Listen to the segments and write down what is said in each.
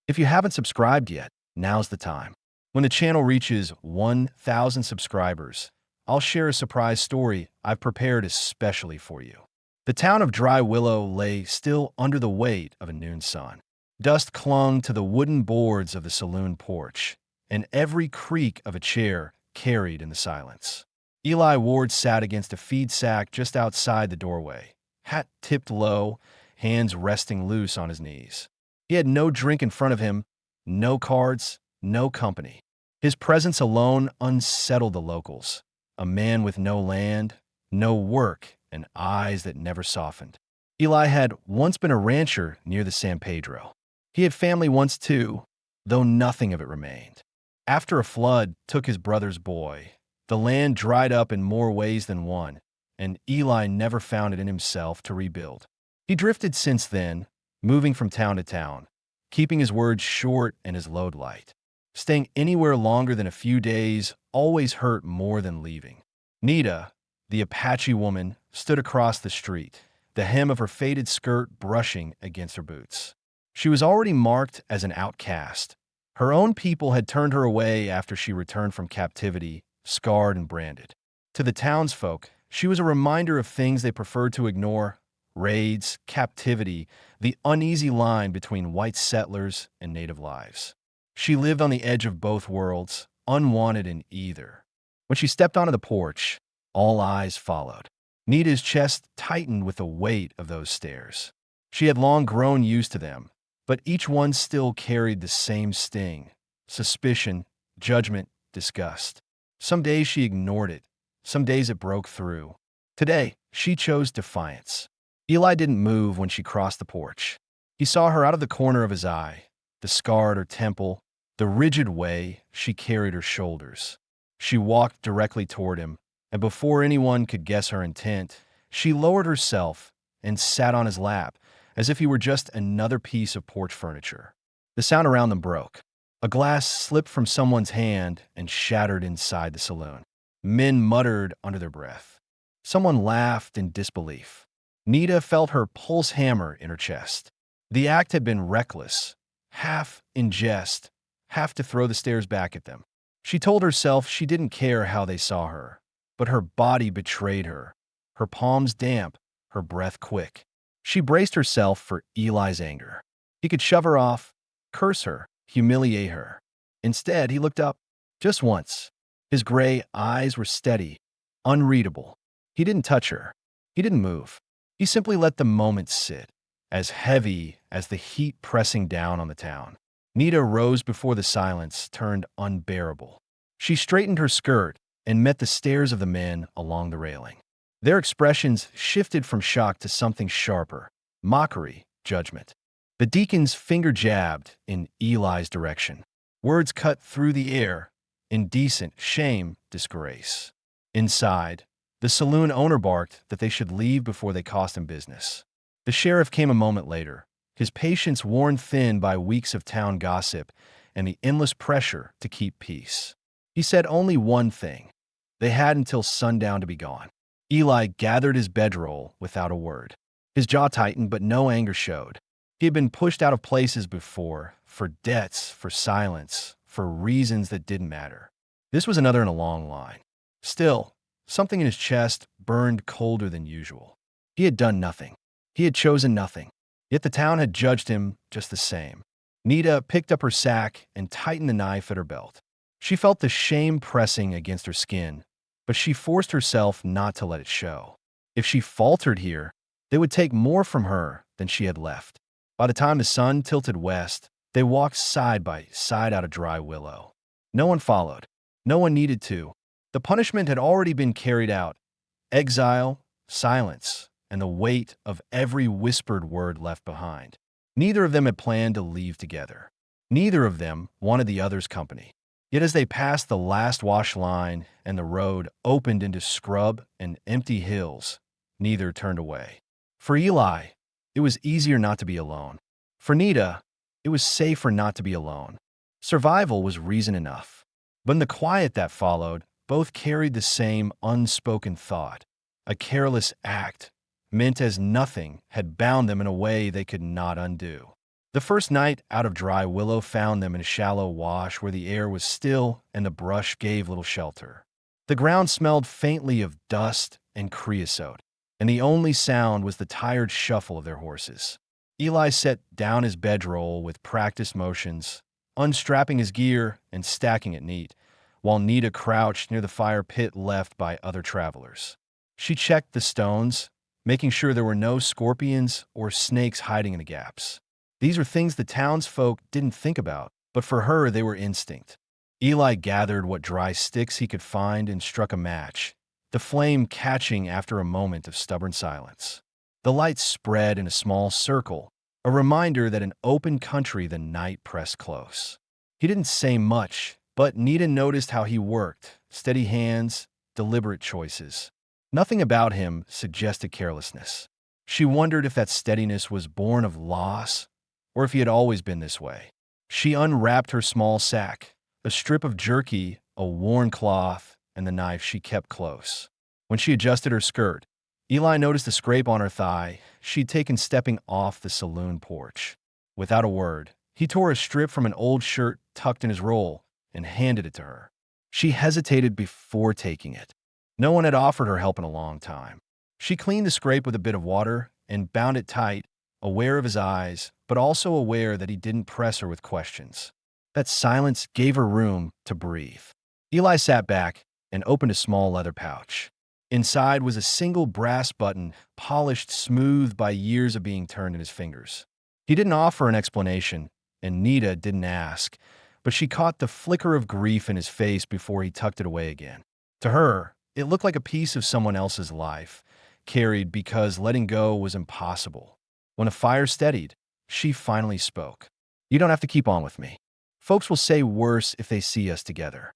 If you haven't subscribed yet, now's the time. When the channel reaches 1,000 subscribers, I'll share a surprise story I've prepared especially for you. The town of Dry Willow lay still under the weight of a noon sun. Dust clung to the wooden boards of the saloon porch, and every creak of a chair carried in the silence. Eli Ward sat against a feed sack just outside the doorway, hat tipped low, hands resting loose on his knees. He had no drink in front of him, no cards, no company. His presence alone unsettled the locals, a man with no land, no work, and eyes that never softened. Eli had once been a rancher near the San Pedro. He had family once too, though nothing of it remained. After a flood took his brother's boy, the land dried up in more ways than one, and Eli never found it in himself to rebuild. He drifted since then, moving from town to town, keeping his words short and his load light. Staying anywhere longer than a few days always hurt more than leaving. Nita, the Apache woman, stood across the street, the hem of her faded skirt brushing against her boots. She was already marked as an outcast. Her own people had turned her away after she returned from captivity, scarred and branded. To the townsfolk, she was a reminder of things they preferred to ignore: raids, captivity, the uneasy line between white settlers and native lives. She lived on the edge of both worlds, unwanted in either. When she stepped onto the porch, all eyes followed. Nita's chest tightened with the weight of those stares. She had long grown used to them, but each one still carried the same sting: suspicion, judgment, disgust. Some days she ignored it. Some days it broke through. Today, she chose defiance. Eli didn't move when she crossed the porch. He saw her out of the corner of his eye, the scar at her temple, the rigid way she carried her shoulders. She walked directly toward him, and before anyone could guess her intent, she lowered herself and sat on his lap, as if he were just another piece of porch furniture. The sound around them broke. A glass slipped from someone's hand and shattered inside the saloon. Men muttered under their breath. Someone laughed in disbelief. Nita felt her pulse hammer in her chest. The act had been reckless, half in jest, half to throw the stares back at them. She told herself she didn't care how they saw her, but her body betrayed her, her palms damp, her breath quick. She braced herself for Eli's anger. He could shove her off, curse her, humiliate her. Instead, he looked up, just once. His gray eyes were steady, unreadable. He didn't touch her. He didn't move. He simply let the moment sit, as heavy as the heat pressing down on the town. Nita rose before the silence turned unbearable. She straightened her skirt and met the stares of the men along the railing. Their expressions shifted from shock to something sharper: mockery, judgment. The deacon's finger jabbed in Eli's direction. Words cut through the air: indecent, shame, disgrace. Inside, the saloon owner barked that they should leave before they cost him business. The sheriff came a moment later, his patience worn thin by weeks of town gossip and the endless pressure to keep peace. He said only one thing: they had until sundown to be gone. Eli gathered his bedroll without a word. His jaw tightened, but no anger showed. He had been pushed out of places before, for debts, for silence, for reasons that didn't matter. This was another in a long line. Still, something in his chest burned colder than usual. He had done nothing. He had chosen nothing. Yet the town had judged him just the same. Nita picked up her sack and tightened the knife at her belt. She felt the shame pressing against her skin, but she forced herself not to let it show. If she faltered here, they would take more from her than she had left. By the time the sun tilted west, they walked side by side out of Dry Willow. No one followed. No one needed to. The punishment had already been carried out: exile, silence, and the weight of every whispered word left behind. Neither of them had planned to leave together. Neither of them wanted the other's company. Yet as they passed the last wash line and the road opened into scrub and empty hills, neither turned away. For Eli, it was easier not to be alone. For Nita, it was safer not to be alone. Survival was reason enough. But in the quiet that followed, both carried the same unspoken thought: a careless act, meant as nothing, had bound them in a way they could not undo. The first night out of Dry Willow found them in a shallow wash where the air was still and the brush gave little shelter. The ground smelled faintly of dust and creosote, and the only sound was the tired shuffle of their horses. Eli set down his bedroll with practiced motions, unstrapping his gear and stacking it neat, while Nita crouched near the fire pit left by other travelers. She checked the stones, making sure there were no scorpions or snakes hiding in the gaps. These were things the townsfolk didn't think about, but for her they were instinct. Eli gathered what dry sticks he could find and struck a match, the flame catching after a moment of stubborn silence. The light spread in a small circle, a reminder that in open country the night pressed close. He didn't say much, but Nita noticed how he worked, steady hands, deliberate choices. Nothing about him suggested carelessness. She wondered if that steadiness was born of loss, or if he had always been this way. She unwrapped her small sack, a strip of jerky, a worn cloth, and the knife she kept close. When she adjusted her skirt, Eli noticed a scrape on her thigh she'd taken stepping off the saloon porch. Without a word, he tore a strip from an old shirt tucked in his roll and handed it to her. She hesitated before taking it. No one had offered her help in a long time. She cleaned the scrape with a bit of water and bound it tight, aware of his eyes, but also aware that he didn't press her with questions. That silence gave her room to breathe. Eli sat back and opened a small leather pouch. Inside was a single brass button, polished smooth by years of being turned in his fingers. He didn't offer an explanation, and Nita didn't ask, but she caught the flicker of grief in his face before he tucked it away again. To her, it looked like a piece of someone else's life, carried because letting go was impossible. When the fire steadied, she finally spoke. "You don't have to keep on with me. Folks will say worse if they see us together."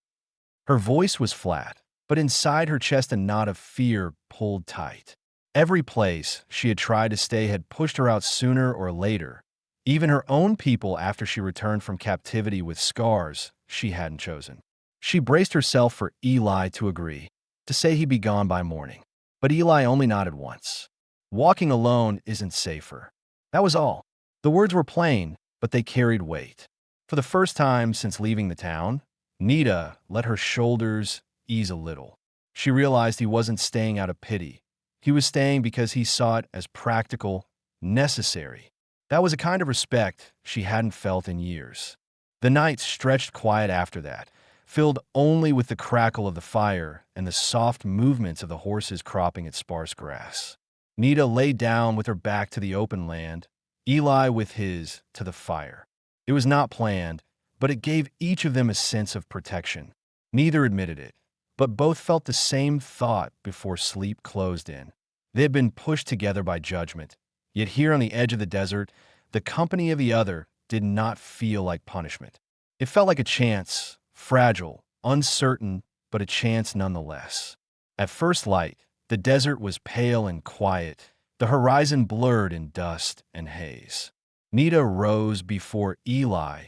Her voice was flat, but inside her chest a knot of fear pulled tight. Every place she had tried to stay had pushed her out sooner or later, even her own people after she returned from captivity with scars she hadn't chosen. She braced herself for Eli to agree, to say he'd be gone by morning. But Eli only nodded once. "Walking alone isn't safer." That was all. The words were plain, but they carried weight. For the first time since leaving the town, Nita let her shoulders ease a little. She realized he wasn't staying out of pity. He was staying because he saw it as practical, necessary. That was a kind of respect she hadn't felt in years. The night stretched quiet after that, filled only with the crackle of the fire and the soft movements of the horses cropping at sparse grass. Nita lay down with her back to the open land, Eli with his to the fire. It was not planned, but it gave each of them a sense of protection. Neither admitted it, but both felt the same thought before sleep closed in. They had been pushed together by judgment, yet here on the edge of the desert, the company of the other did not feel like punishment. It felt like a chance, fragile, uncertain, but a chance nonetheless. At first light, the desert was pale and quiet, the horizon blurred in dust and haze. Nita rose before Eli,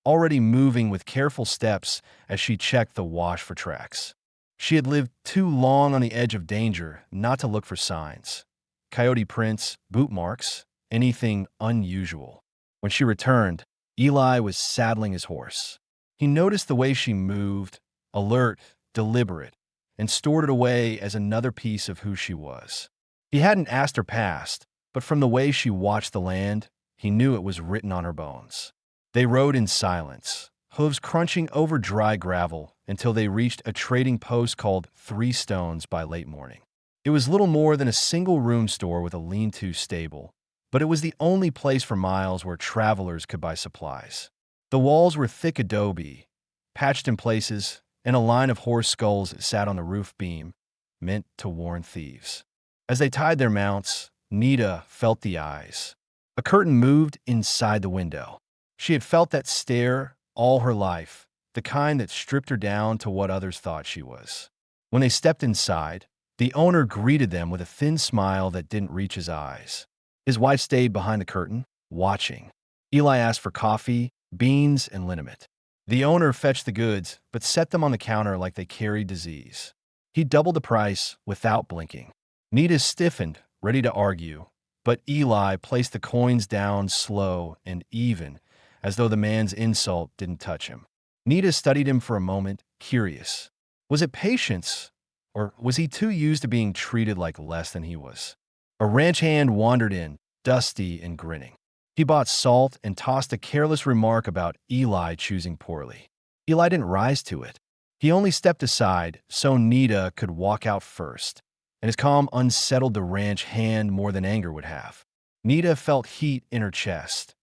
already moving with careful steps as she checked the wash for tracks. She had lived too long on the edge of danger not to look for signs. Coyote prints, boot marks, anything unusual. When she returned, Eli was saddling his horse. He noticed the way she moved, alert, deliberate, and stored it away as another piece of who she was. He hadn't asked her past, but from the way she watched the land, he knew it was written on her bones. They rode in silence, hooves crunching over dry gravel until they reached a trading post called 3 Stones by late morning. It was little more than a single-room store with a lean-to stable, but it was the only place for miles where travelers could buy supplies. The walls were thick adobe, patched in places, and a line of horse skulls sat on the roof beam, meant to warn thieves. As they tied their mounts, Nita felt the eyes. A curtain moved inside the window. She had felt that stare all her life, the kind that stripped her down to what others thought she was. When they stepped inside, the owner greeted them with a thin smile that didn't reach his eyes. His wife stayed behind the curtain, watching. Eli asked for coffee, beans, and liniment. The owner fetched the goods, but set them on the counter like they carried disease. He doubled the price without blinking. Nita stiffened, ready to argue, But Eli placed the coins down slow and even, as though the man's insult didn't touch him. Nita studied him for a moment, curious. Was it patience, or was he too used to being treated like less than he was? A ranch hand wandered in, dusty and grinning. He bought salt and tossed a careless remark about Eli choosing poorly. Eli didn't rise to it. He only stepped aside so Nita could walk out first, and his calm unsettled the ranch hand more than anger would have. Nita felt heat in her chest.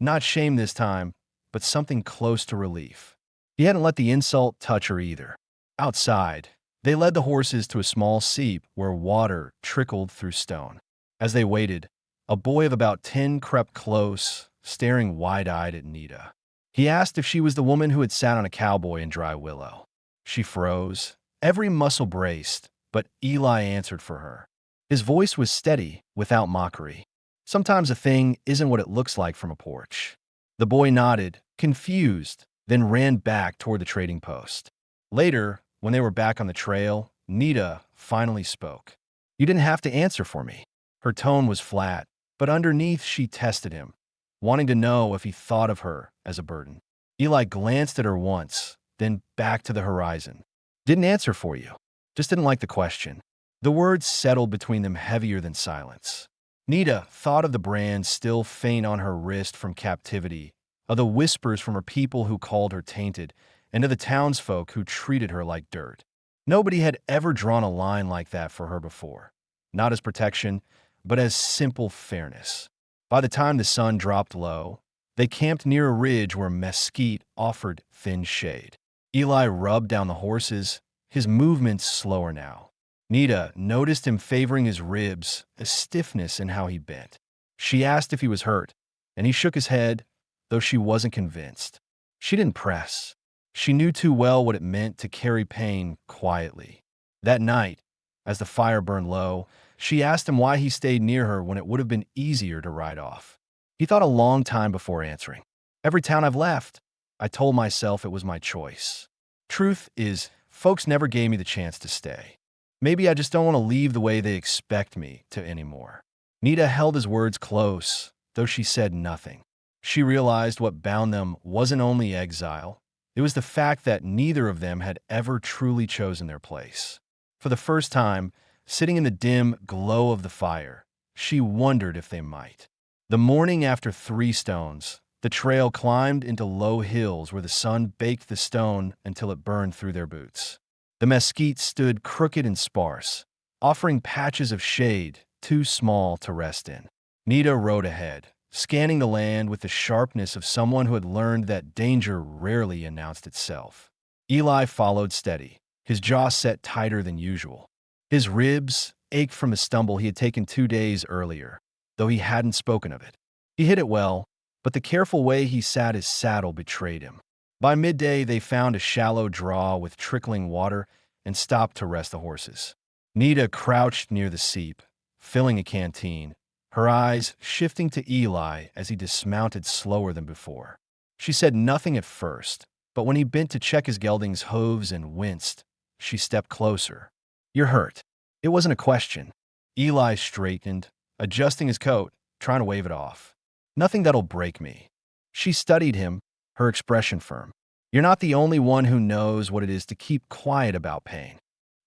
Not shame this time, but something close to relief. He hadn't let the insult touch her either. Outside, they led the horses to a small seep where water trickled through stone. As they waited, a boy of about 10 crept close, staring wide-eyed at Nita. He asked if she was the woman who had sat on a cowboy in Dry Willow. She froze, every muscle braced, but Eli answered for her. His voice was steady, without mockery. Sometimes a thing isn't what it looks like from a porch. The boy nodded, confused, then ran back toward the trading post. Later, when they were back on the trail, Nita finally spoke. "You didn't have to answer for me." Her tone was flat, but underneath she tested him, wanting to know if he thought of her as a burden. Eli glanced at her once, then back to the horizon. "Didn't answer for you. Just didn't like the question." The words settled between them heavier than silence. Nita thought of the brand still faint on her wrist from captivity, of the whispers from her people who called her tainted, and of the townsfolk who treated her like dirt. Nobody had ever drawn a line like that for her before, not as protection, but as simple fairness. By the time the sun dropped low, they camped near a ridge where mesquite offered thin shade. Eli rubbed down the horses, his movements slower now. Nita noticed him favoring his ribs, a stiffness in how he bent. She asked if he was hurt, and he shook his head, though she wasn't convinced. She didn't press. She knew too well what it meant to carry pain quietly. That night, as the fire burned low, she asked him why he stayed near her when it would have been easier to ride off. He thought a long time before answering. "Every town I've left, I told myself it was my choice. Truth is, folks never gave me the chance to stay. Maybe I just don't want to leave the way they expect me to anymore." Nita held his words close, though she said nothing. She realized what bound them wasn't only exile. It was the fact that neither of them had ever truly chosen their place. For the first time, sitting in the dim glow of the fire, she wondered if they might. The morning after 3 stones, the trail climbed into low hills where the sun baked the stone until it burned through their boots. The mesquite stood crooked and sparse, offering patches of shade too small to rest in. Nita rode ahead, scanning the land with the sharpness of someone who had learned that danger rarely announced itself. Eli followed steady, his jaw set tighter than usual. His ribs ached from a stumble he had taken 2 days earlier, though he hadn't spoken of it. He hit it well, but the careful way he sat his saddle betrayed him. By midday, they found a shallow draw with trickling water and stopped to rest the horses. Nita crouched near the seep, filling a canteen, her eyes shifting to Eli as he dismounted slower than before. She said nothing at first, but when he bent to check his gelding's hooves and winced, she stepped closer. "You're hurt." It wasn't a question. Eli straightened, adjusting his coat, trying to wave it off. "Nothing that'll break me." She studied him, her expression firm. "You're not the only one who knows what it is to keep quiet about pain."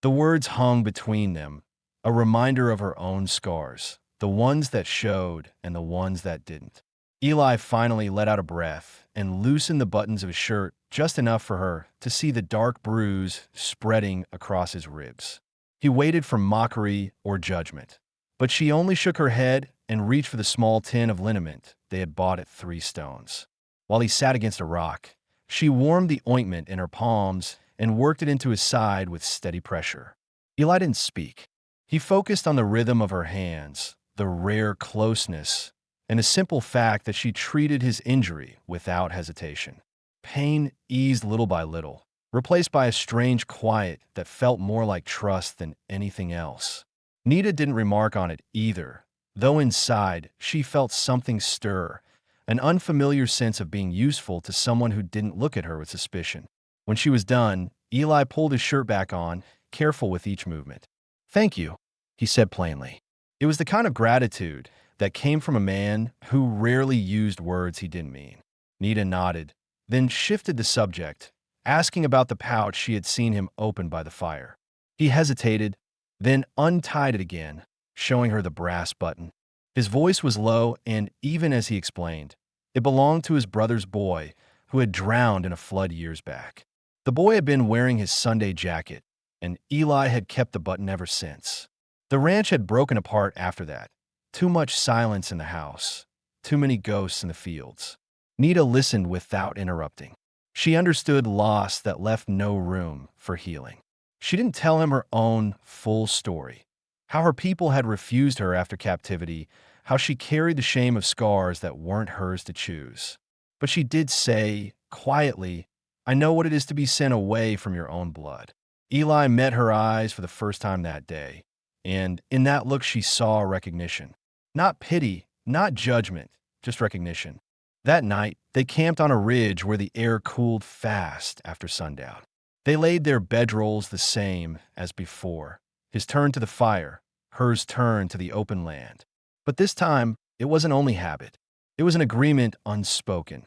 The words hung between them, a reminder of her own scars, the ones that showed and the ones that didn't. Eli finally let out a breath and loosened the buttons of his shirt just enough for her to see the dark bruise spreading across his ribs. He waited for mockery or judgment, but she only shook her head and reached for the small tin of liniment they had bought at 3 stones. While he sat against a rock, she warmed the ointment in her palms and worked it into his side with steady pressure. Eli didn't speak. He focused on the rhythm of her hands, the rare closeness, and the simple fact that she treated his injury without hesitation. Pain eased little by little, replaced by a strange quiet that felt more like trust than anything else. Nita didn't remark on it either, though inside she felt something stir, an unfamiliar sense of being useful to someone who didn't look at her with suspicion. When she was done, Eli pulled his shirt back on, careful with each movement. "Thank you," he said plainly. It was the kind of gratitude that came from a man who rarely used words he didn't mean. Nita nodded, then shifted the subject, asking about the pouch she had seen him open by the fire. He hesitated, then untied it again, showing her the brass button. His voice was low, and even as he explained, it belonged to his brother's boy who had drowned in a flood years back. The boy had been wearing his Sunday jacket, and Eli had kept the button ever since. The ranch had broken apart after that. Too much silence in the house, too many ghosts in the fields. Nita listened without interrupting. She understood loss that left no room for healing. She didn't tell him her own full story, how her people had refused her after captivity, how she carried the shame of scars that weren't hers to choose. But she did say, quietly, "I know what it is to be sent away from your own blood." Eli met her eyes for the first time that day, and in that look she saw recognition. Not pity, not judgment, just recognition. That night, they camped on a ridge where the air cooled fast after sundown. They laid their bedrolls the same as before, his turn to the fire, hers turn to the open land. But this time, it wasn't only habit. It was an agreement unspoken.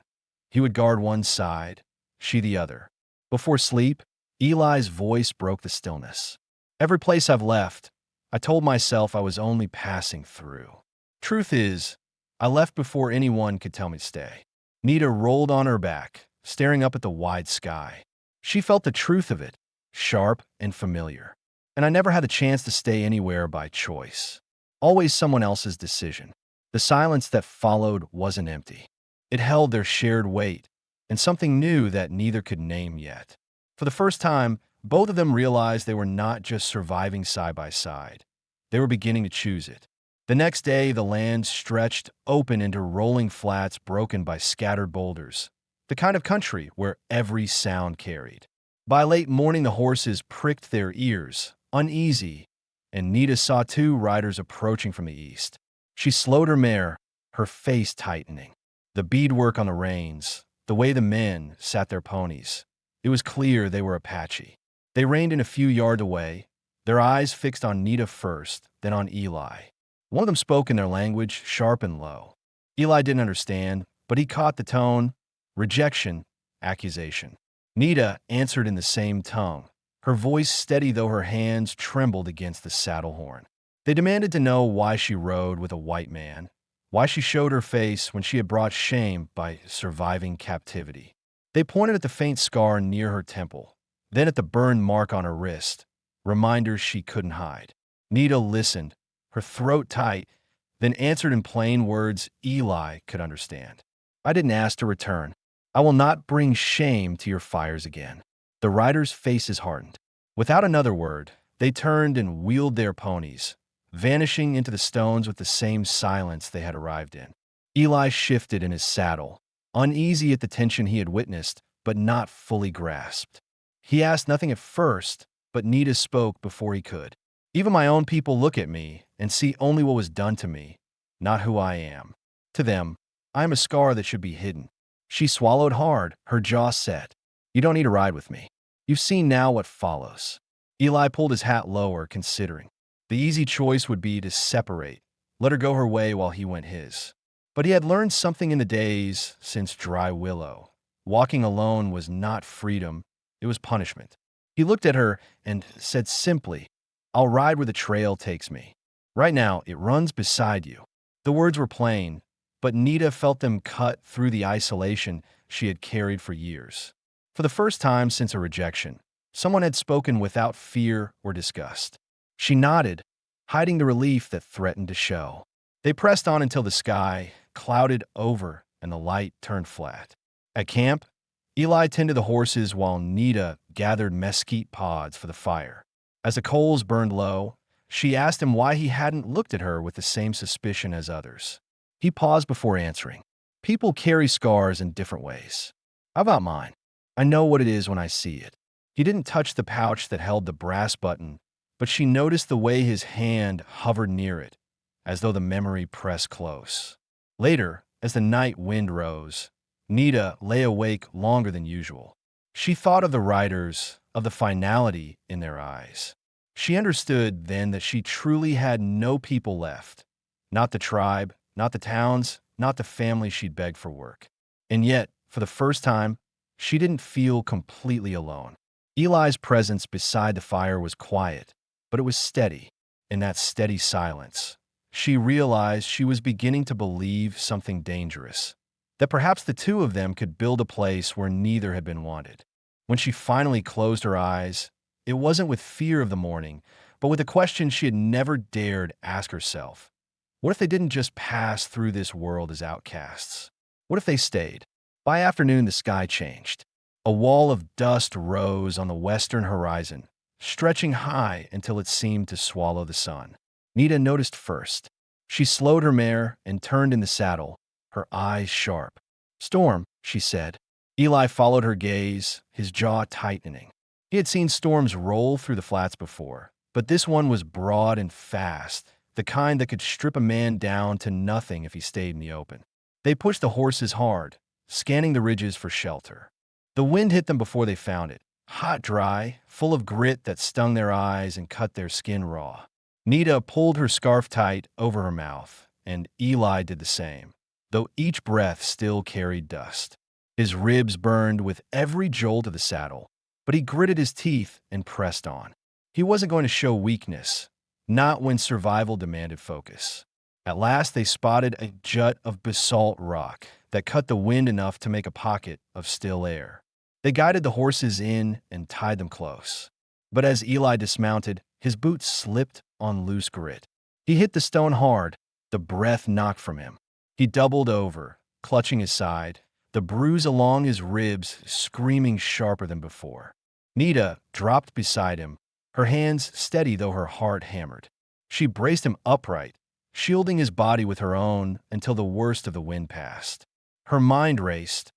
He would guard one side, she the other. Before sleep, Eli's voice broke the stillness. "Every place I've left, I told myself I was only passing through. Truth is, I left before anyone could tell me to stay." Nita rolled on her back, staring up at the wide sky. She felt the truth of it, sharp and familiar. And I never had the chance to stay anywhere by choice. Always someone else's decision. The silence that followed wasn't empty. It held their shared weight, and something new that neither could name yet. For the first time, both of them realized they were not just surviving side by side. They were beginning to choose it. The next day, the land stretched open into rolling flats broken by scattered boulders, the kind of country where every sound carried. By late morning, the horses pricked their ears, uneasy, and Nita saw two riders approaching from the east. She slowed her mare, her face tightening. The beadwork on the reins, the way the men sat their ponies. It was clear they were Apache. They reined in a few yards away, their eyes fixed on Nita first, then on Eli. One of them spoke in their language, sharp and low. Eli didn't understand, but he caught the tone: rejection, accusation. Nita answered in the same tongue, her voice steady though her hands trembled against the saddle horn. They demanded to know why she rode with a white man, why she showed her face when she had brought shame by surviving captivity. They pointed at the faint scar near her temple, then at the burn mark on her wrist, reminders she couldn't hide. Nita listened, her throat tight, then answered in plain words Eli could understand. "I didn't ask to return. I will not bring shame to your fires again." The riders' faces hardened. Without another word, they turned and wheeled their ponies, vanishing into the stones with the same silence they had arrived in. Eli shifted in his saddle, uneasy at the tension he had witnessed, but not fully grasped. He asked nothing at first, but Nita spoke before he could. "Even my own people look at me and see only what was done to me, not who I am. To them, I am a scar that should be hidden." She swallowed hard, her jaw set. "You don't need to ride with me. You've seen now what follows." Eli pulled his hat lower, considering. The easy choice would be to separate, let her go her way while he went his. But he had learned something in the days since Dry Willow. Walking alone was not freedom, it was punishment. He looked at her and said simply, "I'll ride where the trail takes me. Right now, it runs beside you." The words were plain, but Nita felt them cut through the isolation she had carried for years. For the first time since a rejection, someone had spoken without fear or disgust. She nodded, hiding the relief that threatened to show. They pressed on until the sky clouded over and the light turned flat. At camp, Eli tended the horses while Nita gathered mesquite pods for the fire. As the coals burned low, she asked him why he hadn't looked at her with the same suspicion as others. He paused before answering. "People carry scars in different ways. How about mine? I know what it is when I see it." He didn't touch the pouch that held the brass button, but she noticed the way his hand hovered near it, as though the memory pressed close. Later, as the night wind rose, Nita lay awake longer than usual. She thought of the riders, of the finality in their eyes. She understood then that she truly had no people left, Not the tribe, not the towns, not the family she'd begged for work. And yet, for the first time, she didn't feel completely alone. Eli's presence beside the fire was quiet, but it was steady. In that steady silence, she realized she was beginning to believe something dangerous, that perhaps the two of them could build a place where neither had been wanted. When she finally closed her eyes, it wasn't with fear of the morning, but with a question she had never dared ask herself. What if they didn't just pass through this world as outcasts? What if they stayed? By afternoon, the sky changed. A wall of dust rose on the western horizon, stretching high until it seemed to swallow the sun. Nita noticed first. She slowed her mare and turned in the saddle, her eyes sharp. "Storm," she said. Eli followed her gaze, his jaw tightening. He had seen storms roll through the flats before, but this one was broad and fast, the kind that could strip a man down to nothing if he stayed in the open. They pushed the horses hard, scanning the ridges for shelter. The wind hit them before they found it, hot, dry, full of grit that stung their eyes and cut their skin raw. Nita pulled her scarf tight over her mouth, and Eli did the same, though each breath still carried dust. His ribs burned with every jolt of the saddle, but he gritted his teeth and pressed on. He wasn't going to show weakness, not when survival demanded focus. At last they spotted a jut of basalt rock that cut the wind enough to make a pocket of still air. They guided the horses in and tied them close. But as Eli dismounted, his boots slipped on loose grit. He hit the stone hard, the breath knocked from him. He doubled over, clutching his side, the bruise along his ribs screaming sharper than before. Nita dropped beside him, her hands steady though her heart hammered. She braced him upright, shielding his body with her own until the worst of the wind passed. Her mind raced.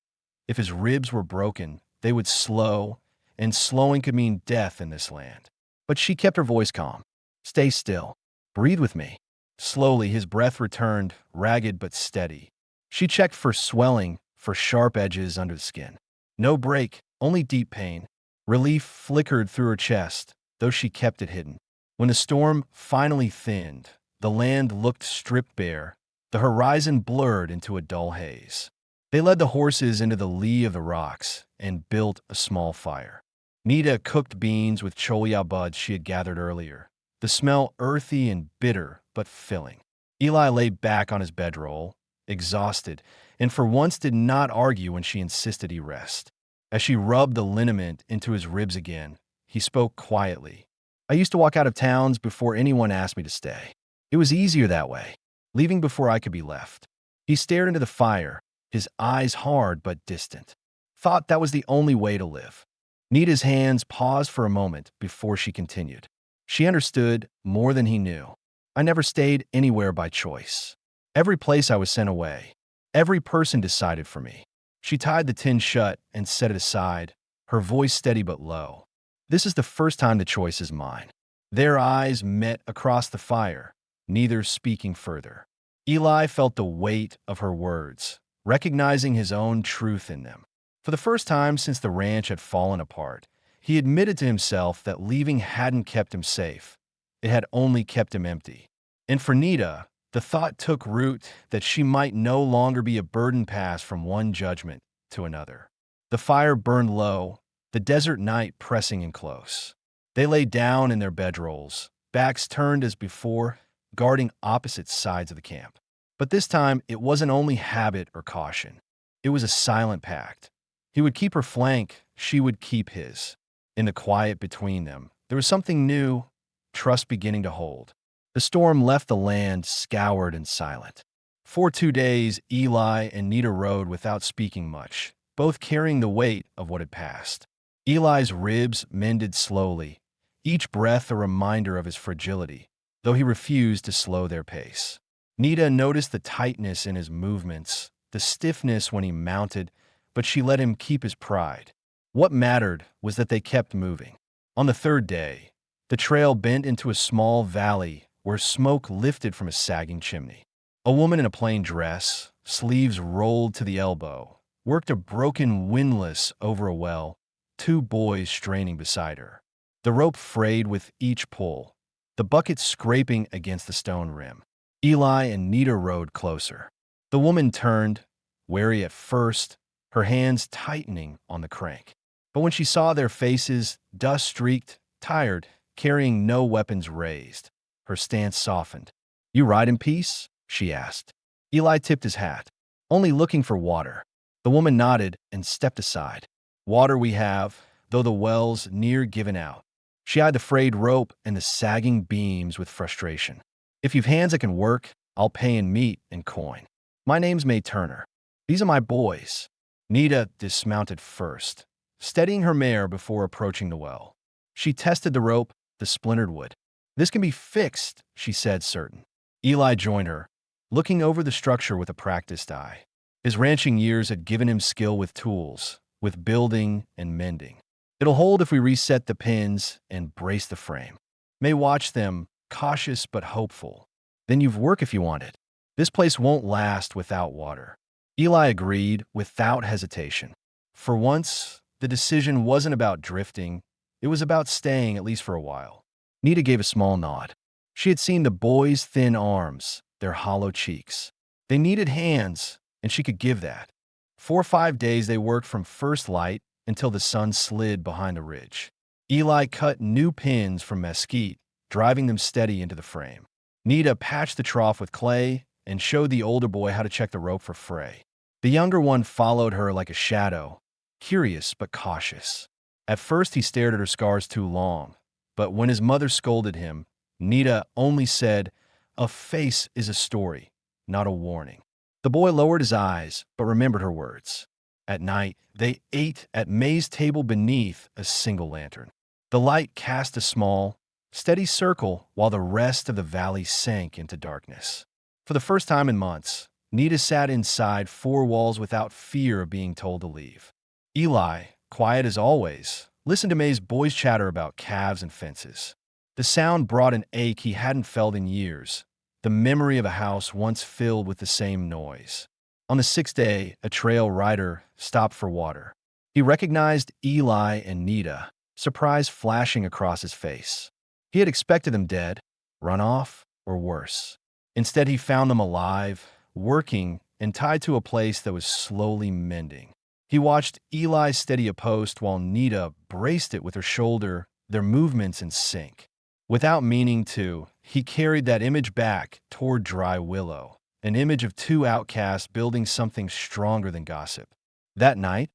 If his ribs were broken, they would slow, and slowing could mean death in this land. But she kept her voice calm. "Stay still. Breathe with me." Slowly, his breath returned, ragged but steady. She checked for swelling, for sharp edges under the skin. No break, only deep pain. Relief flickered through her chest, though she kept it hidden. When the storm finally thinned, the land looked stripped bare, the horizon blurred into a dull haze. They led the horses into the lee of the rocks and built a small fire. Nita cooked beans with cholla buds she had gathered earlier, the smell earthy and bitter but filling. Eli lay back on his bedroll, exhausted, and for once did not argue when she insisted he rest. As she rubbed the liniment into his ribs again, he spoke quietly. "I used to walk out of towns before anyone asked me to stay. It was easier that way, leaving before I could be left." He stared into the fire, his eyes hard but distant. Thought that was the only way to live. Nita's hands paused for a moment before she continued. She understood more than he knew. "I never stayed anywhere by choice. Every place I was sent away. Every person decided for me." She tied the tin shut and set it aside, her voice steady but low. "This is the first time the choice is mine." Their eyes met across the fire, neither speaking further. Eli felt the weight of her words, recognizing his own truth in them. For the first time since the ranch had fallen apart, he admitted to himself that leaving hadn't kept him safe. It had only kept him empty. And for Nita, the thought took root that she might no longer be a burden passed from one judgment to another. The fire burned low, the desert night pressing in close. They lay down in their bedrolls, backs turned as before, guarding opposite sides of the camp. But this time, it wasn't only habit or caution. It was a silent pact. He would keep her flank, she would keep his. In the quiet between them, there was something new, trust beginning to hold. The storm left the land scoured and silent. For 2 days, Eli and Nita rode without speaking much, both carrying the weight of what had passed. Eli's ribs mended slowly, each breath a reminder of his fragility, though he refused to slow their pace. Nita noticed the tightness in his movements, the stiffness when he mounted, but she let him keep his pride. What mattered was that they kept moving. On the 3rd day, the trail bent into a small valley where smoke lifted from a sagging chimney. A woman in a plain dress, sleeves rolled to the elbow, worked a broken windlass over a well, 2 boys straining beside her. The rope frayed with each pull, the bucket scraping against the stone rim. Eli and Nita rode closer. The woman turned, wary at first, her hands tightening on the crank. But when she saw their faces, dust-streaked, tired, carrying no weapons raised, her stance softened. "You ride in peace?" she asked. Eli tipped his hat. "Only looking for water." The woman nodded and stepped aside. "Water we have, though the well's near given out." She eyed the frayed rope and the sagging beams with frustration. "If you've hands that can work, I'll pay in meat and coin. My name's May Turner. These are my boys." Nita dismounted first, steadying her mare before approaching the well. She tested the rope, the splintered wood. "This can be fixed," she said, certain. Eli joined her, looking over the structure with a practiced eye. His ranching years had given him skill with tools, with building and mending. "It'll hold if we reset the pins and brace the frame." May watched them, cautious but hopeful. "Then you've work if you want it. This place won't last without water." Eli agreed without hesitation. For once, the decision wasn't about drifting. It was about staying, at least for a while. Nita gave a small nod. She had seen the boys' thin arms, their hollow cheeks. They needed hands, and she could give that. 4 or 5 days they worked from first light until the sun slid behind the ridge. Eli cut new pins from mesquite, driving them steady into the frame. Nita patched the trough with clay and showed the older boy how to check the rope for fray. The younger one followed her like a shadow, curious but cautious. At first he stared at her scars too long, but when his mother scolded him, Nita only said, "A face is a story, not a warning." The boy lowered his eyes, but remembered her words. At night, they ate at May's table beneath a single lantern. The light cast a small, steady circle while the rest of the valley sank into darkness. For the first time in months, Nita sat inside 4 walls without fear of being told to leave. Eli, quiet as always, listened to May's boys chatter about calves and fences. The sound brought an ache he hadn't felt in years, the memory of a house once filled with the same noise. On the 6th day, a trail rider stopped for water. He recognized Eli and Nita, surprise flashing across his face. He had expected them dead, run off, or worse. Instead, he found them alive, working, and tied to a place that was slowly mending. He watched Eli steady a post while Nita braced it with her shoulder, their movements in sync. Without meaning to, he carried that image back toward Dry Willow, an image of 2 outcasts building something stronger than gossip. That night,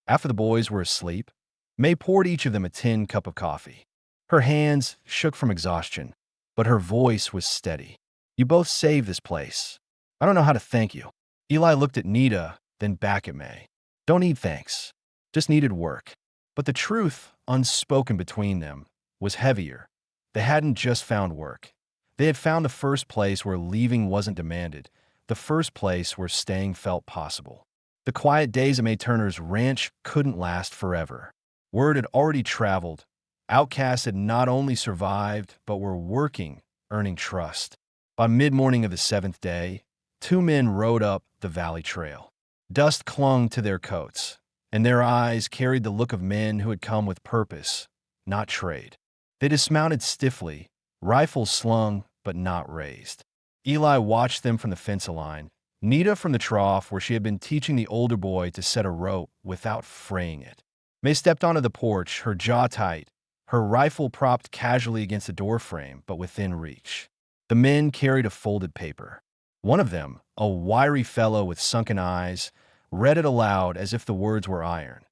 after the boys were asleep, May poured each of them a tin cup of coffee. Her hands shook from exhaustion, but her voice was steady. "You both saved this place. I don't know how to thank you." Eli looked at Nita, then back at May. "Don't need thanks. Just needed work." But the truth, unspoken between them, was heavier. They hadn't just found work. They had found the first place where leaving wasn't demanded, the first place where staying felt possible. The quiet days of May Turner's ranch couldn't last forever. Word had already traveled. Outcasts had not only survived, but were working, earning trust. By mid-morning of the 7th day, 2 men rode up the valley trail. Dust clung to their coats, and their eyes carried the look of men who had come with purpose, not trade. They dismounted stiffly, rifles slung but not raised. Eli watched them from the fence line, Nita from the trough where she had been teaching the older boy to set a rope without fraying it. May stepped onto the porch, her jaw tight, her rifle propped casually against the doorframe but within reach. The men carried a folded paper. One of them, a wiry fellow with sunken eyes, read it aloud as if the words were iron.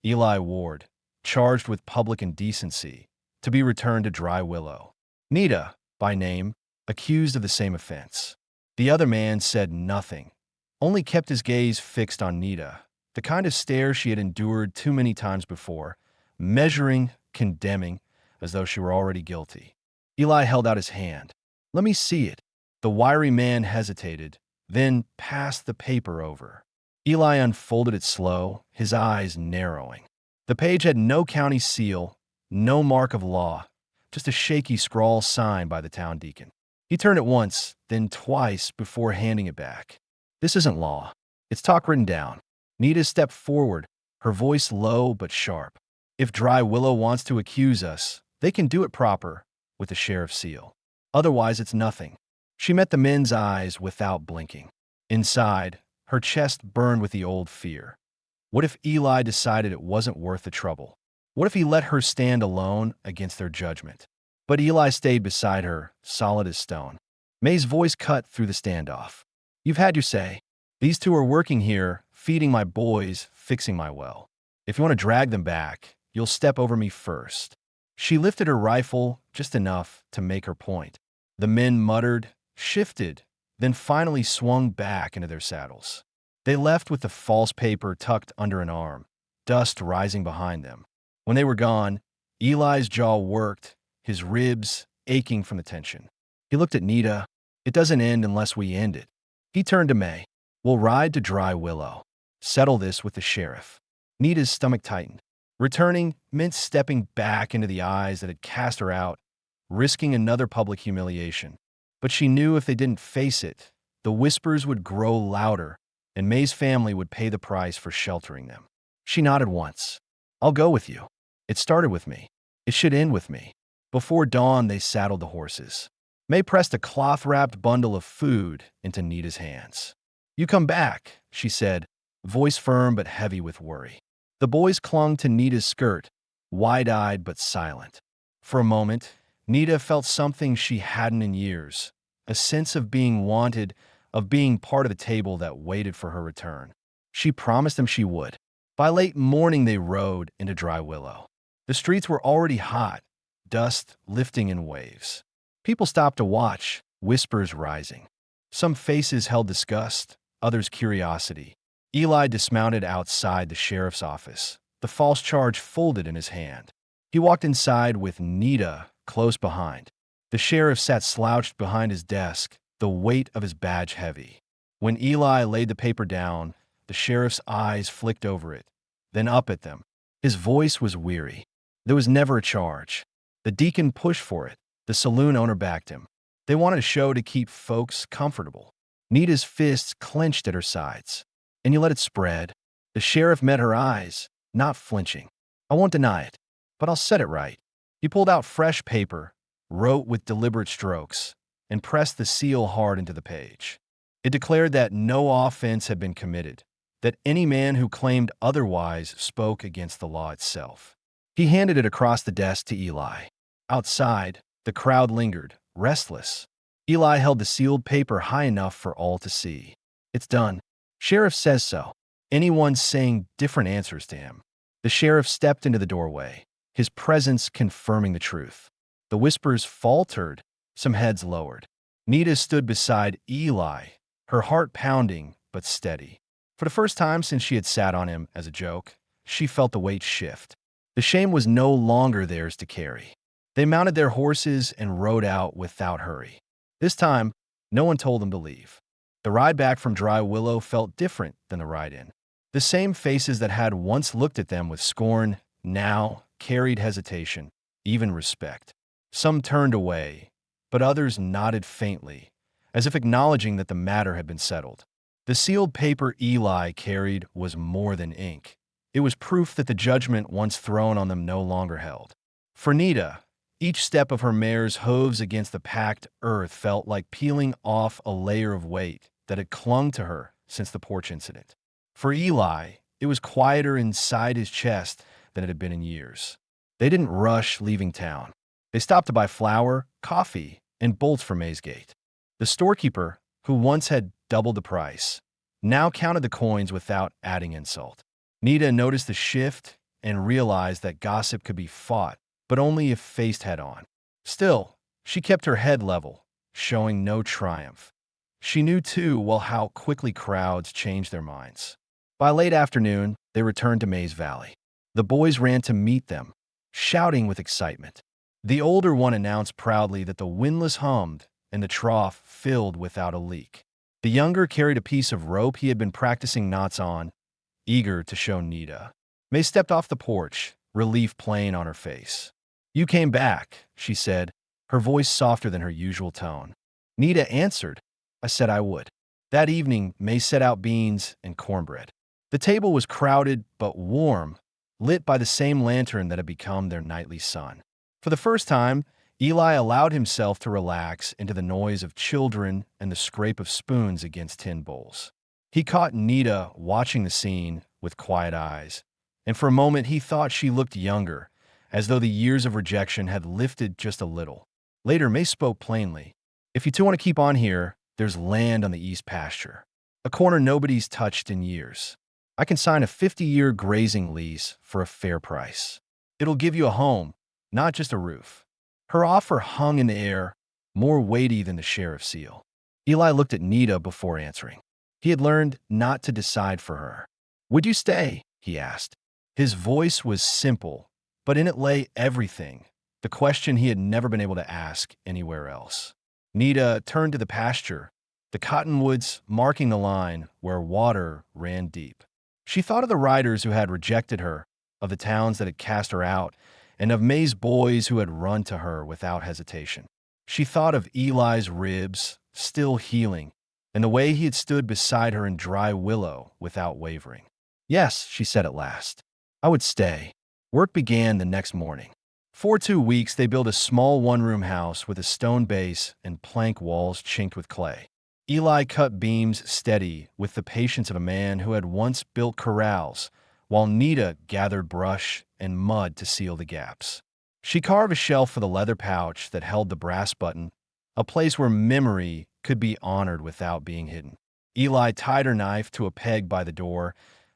Eli Ward, charged with public indecency, to be returned to Dry Willow. Nita, by name, accused of the same offense. The other man said nothing, only kept his gaze fixed on Nita, the kind of stare she had endured too many times before, measuring, condemning, as though she were already guilty. Eli held out his hand. "Let me see it." The wiry man hesitated, then passed the paper over. Eli unfolded it slow, his eyes narrowing. The page had no county seal, no mark of law, just a shaky scrawl signed by the town deacon. He turned it once, then twice before handing it back. "This isn't law. It's talk written down." Nita stepped forward, her voice low but sharp. "If Dry Willow wants to accuse us, they can do it proper, with the sheriff's seal. Otherwise, it's nothing." She met the men's eyes without blinking. Inside, her chest burned with the old fear. What if Eli decided it wasn't worth the trouble? What if he let her stand alone against their judgment? But Eli stayed beside her, solid as stone. May's voice cut through the standoff. You've had your say. These two are working here, feeding my boys, fixing my well. If you want to drag them back, you'll step over me first. She lifted her rifle just enough to make her point. The men muttered, shifted, then finally swung back into their saddles. They left with the false paper tucked under an arm, dust rising behind them. When they were gone, Eli's jaw worked, his ribs aching from the tension. He looked at Nita. It doesn't end unless we end it. He turned to May. We'll ride to Dry Willow. Settle this with the sheriff. Nita's stomach tightened. Returning meant stepping back into the eyes that had cast her out, risking another public humiliation. But she knew if they didn't face it, the whispers would grow louder, and May's family would pay the price for sheltering them. She nodded once. I'll go with you. It started with me. It should end with me. Before dawn, they saddled the horses. May pressed a cloth-wrapped bundle of food into Nita's hands. You come back, she said, voice firm but heavy with worry. The boys clung to Nita's skirt, wide-eyed but silent. For a moment, Nita felt something she hadn't in years, a sense of being wanted, of being part of the table that waited for her return. She promised them she would. By late morning, they rode into Dry Willow. The streets were already hot, dust lifting in waves. People stopped to watch, whispers rising. Some faces held disgust, others curiosity. Eli dismounted outside the sheriff's office, the false charge folded in his hand. He walked inside with Nita close behind. The sheriff sat slouched behind his desk, the weight of his badge heavy. When Eli laid the paper down, the sheriff's eyes flicked over it, then up at them. His voice was weary. There was never a charge. The deacon pushed for it. The saloon owner backed him. They wanted a show to keep folks comfortable. Nita's fists clenched at her sides. And you let it spread. The sheriff met her eyes, not flinching. I won't deny it, but I'll set it right. He pulled out fresh paper, wrote with deliberate strokes, and pressed the seal hard into the page. It declared that no offense had been committed, that any man who claimed otherwise spoke against the law itself. He handed it across the desk to Eli. Outside, the crowd lingered, restless. Eli held the sealed paper high enough for all to see. It's done. Sheriff says so. Anyone saying different answers to him. The sheriff stepped into the doorway, his presence confirming the truth. The whispers faltered, some heads lowered. Nita stood beside Eli, her heart pounding but steady. For the first time since she had sat on him as a joke, she felt the weight shift. The shame was no longer theirs to carry. They mounted their horses and rode out without hurry. This time, no one told them to leave. The ride back from Dry Willow felt different than the ride in. The same faces that had once looked at them with scorn now carried hesitation, even respect. Some turned away, but others nodded faintly, as if acknowledging that the matter had been settled. The sealed paper Eli carried was more than ink. It was proof that the judgment once thrown on them no longer held. For Nita, each step of her mare's hooves against the packed earth felt like peeling off a layer of weight that had clung to her since the porch incident. For Eli, it was quieter inside his chest than it had been in years. They didn't rush leaving town. They stopped to buy flour, coffee, and bolts for May's gate. The storekeeper, who once had doubled the price, now counted the coins without adding insult. Nita noticed the shift and realized that gossip could be fought, but only if faced head-on. Still, she kept her head level, showing no triumph. She knew, too, well how quickly crowds changed their minds. By late afternoon, they returned to Mays Valley. The boys ran to meet them, shouting with excitement. The older one announced proudly that the windlass hummed and the trough filled without a leak. The younger carried a piece of rope he had been practicing knots on, eager to show Nita. May stepped off the porch, relief plain on her face. You came back, she said, her voice softer than her usual tone. Nita answered, I said I would. That evening, May set out beans and cornbread. The table was crowded but warm, lit by the same lantern that had become their nightly sun. For the first time, Eli allowed himself to relax into the noise of children and the scrape of spoons against tin bowls. He caught Nita watching the scene with quiet eyes, and for a moment he thought she looked younger, as though the years of rejection had lifted just a little. Later, May spoke plainly. If you two want to keep on here, there's land on the east pasture, a corner nobody's touched in years. I can sign a 50-year grazing lease for a fair price. It'll give you a home, not just a roof. Her offer hung in the air, more weighty than the sheriff's seal. Eli looked at Nita before answering. He had learned not to decide for her. "Would you stay?" he asked. His voice was simple, but in it lay everything, the question he had never been able to ask anywhere else. Nita turned to the pasture, the cottonwoods marking the line where water ran deep. She thought of the riders who had rejected her, of the towns that had cast her out, and of May's boys who had run to her without hesitation. She thought of Eli's ribs, still healing, and the way he had stood beside her in dry willow without wavering. "Yes," she said at last, "I would stay." Work began the next morning. For 2 weeks, they built a small one-room house with a stone base and plank walls chinked with clay. Eli cut beams steady with the patience of a man who had once built corrals, while Nita gathered brush and mud to seal the gaps. She carved a shelf for the leather pouch that held the brass button, a place where memory could be honored without being hidden. Eli tied her knife to a peg by the door,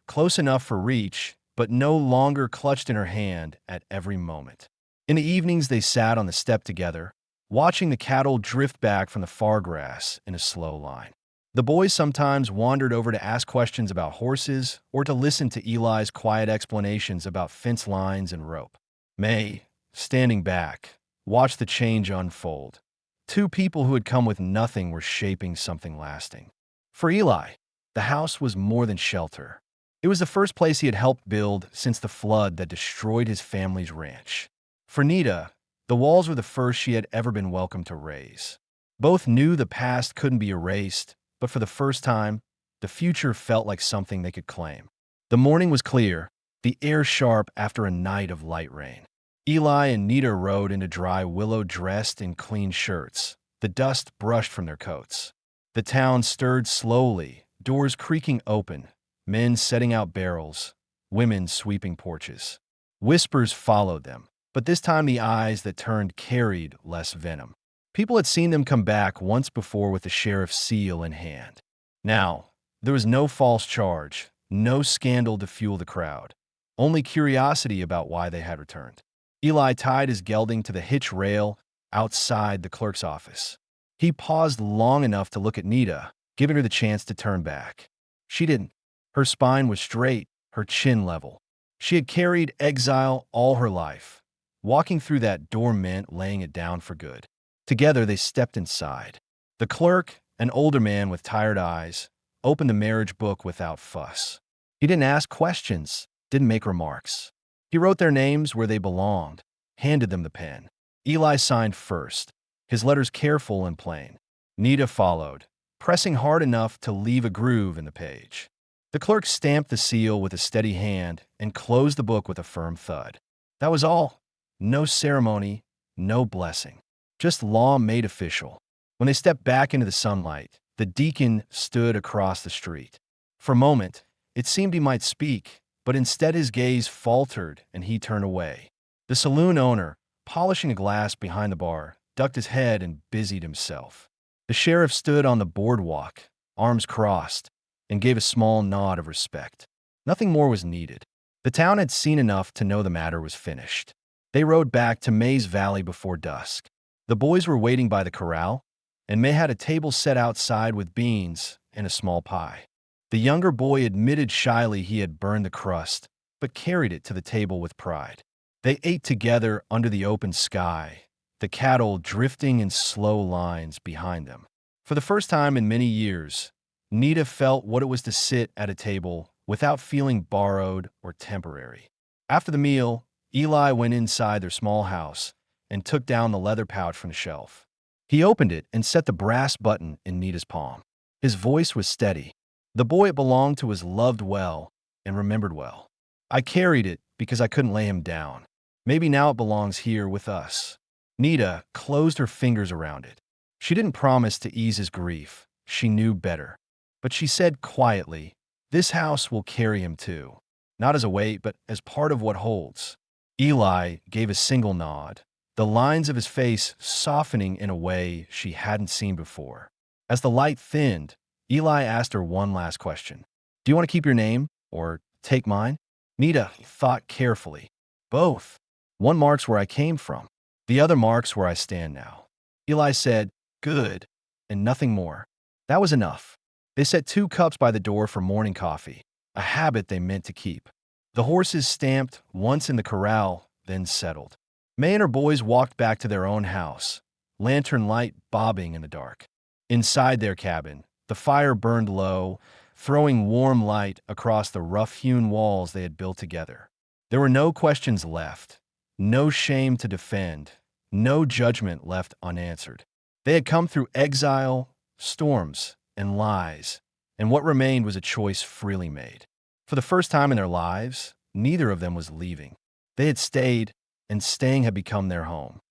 close enough for reach, but no longer clutched in her hand at every moment. In the evenings, they sat on the step together, watching the cattle drift back from the far grass in a slow line. The boys sometimes wandered over to ask questions about horses or to listen to Eli's quiet explanations about fence lines and rope. May, standing back, watched the change unfold. Two people who had come with nothing were shaping something lasting. For Eli, the house was more than shelter. It was the first place he had helped build since the flood that destroyed his family's ranch. For Nita, the walls were the first she had ever been welcome to raise. Both knew the past couldn't be erased, but for the first time, the future felt like something they could claim. The morning was clear, the air sharp after a night of light rain. Eli and Nita rode into dry willow dressed in clean shirts, the dust brushed from their coats. The town stirred slowly, doors creaking open, men setting out barrels, women sweeping porches. Whispers followed them, but this time the eyes that turned carried less venom. People had seen them come back once before with the sheriff's seal in hand. Now, there was no false charge, no scandal to fuel the crowd, only curiosity about why they had returned. Eli tied his gelding to the hitch rail outside the clerk's office. He paused long enough to look at Nita, giving her the chance to turn back. She didn't. Her spine was straight, her chin level. She had carried exile all her life. Walking through that door meant laying it down for good. Together, they stepped inside. The clerk, an older man with tired eyes, opened the marriage book without fuss. He didn't ask questions, didn't make remarks. He wrote their names where they belonged, handed them the pen. Eli signed first, his letters careful and plain. Nita followed, pressing hard enough to leave a groove in the page. The clerk stamped the seal with a steady hand and closed the book with a firm thud. That was all. No ceremony, no blessing. Just law made official. When they stepped back into the sunlight, the deacon stood across the street. For a moment, it seemed he might speak, but instead his gaze faltered and he turned away. The saloon owner, polishing a glass behind the bar, ducked his head and busied himself. The sheriff stood on the boardwalk, arms crossed, and gave a small nod of respect. Nothing more was needed. The town had seen enough to know the matter was finished. They rode back to May's Valley before dusk. The boys were waiting by the corral, and May had a table set outside with beans and a small pie. The younger boy admitted shyly he had burned the crust, but carried it to the table with pride. They ate together under the open sky, the cattle drifting in slow lines behind them. For the first time in many years, Nita felt what it was to sit at a table without feeling borrowed or temporary. After the meal, Eli went inside their small house and took down the leather pouch from the shelf. He opened it and set the brass button in Nita's palm. His voice was steady. The boy it belonged to was loved well and remembered well. I carried it because I couldn't lay him down. Maybe now it belongs here with us. Nita closed her fingers around it. She didn't promise to ease his grief. She knew better. But she said quietly, "This house will carry him too. Not as a weight, but as part of what holds." Eli gave a single nod, the lines of his face softening in a way she hadn't seen before. As the light thinned, Eli asked her one last question. "Do you want to keep your name, or take mine?" Nita thought carefully. "Both. One marks where I came from. The other marks where I stand now." Eli said, "Good," and nothing more. That was enough. They set 2 cups by the door for morning coffee, a habit they meant to keep. The horses stamped once in the corral, then settled. May and her boys walked back to their own house, lantern light bobbing in the dark. Inside their cabin, the fire burned low, throwing warm light across the rough-hewn walls they had built together. There were no questions left, no shame to defend, no judgment left unanswered. They had come through exile, storms, and lies, and what remained was a choice freely made. For the first time in their lives, neither of them was leaving. They had stayed, and staying had become their home.